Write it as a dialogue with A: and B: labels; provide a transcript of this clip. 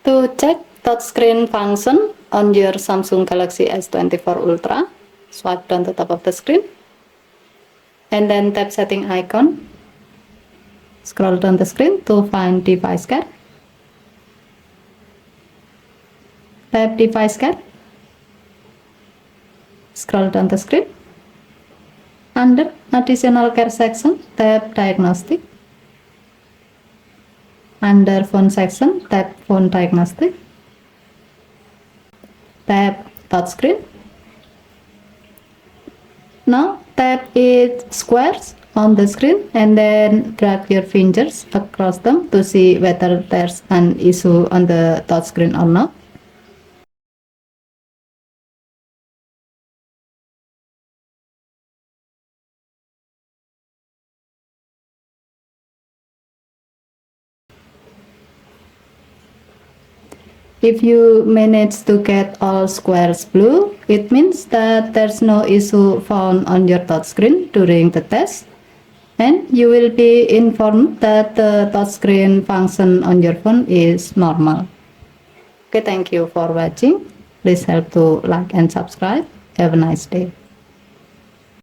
A: To check touchscreen function on your Samsung Galaxy S24 Ultra, swipe down the top of the screen and then tap setting icon. Scroll down the screen to find device care. Tap device care. Scroll down the screen. Under additional care section, tap diagnostic. Under phone section, tap phone diagnostic. Tap touchscreen. Now tap each squares on the screen and then drag your fingers across them to see whether there's an issue on the touchscreen or not. If you manage to get all squares blue, it means that there's no issue found on your touchscreen during the test, and you will be informed that the touchscreen function on your phone is normal. Okay, thank you for watching. Please help to like and subscribe. Have a nice day.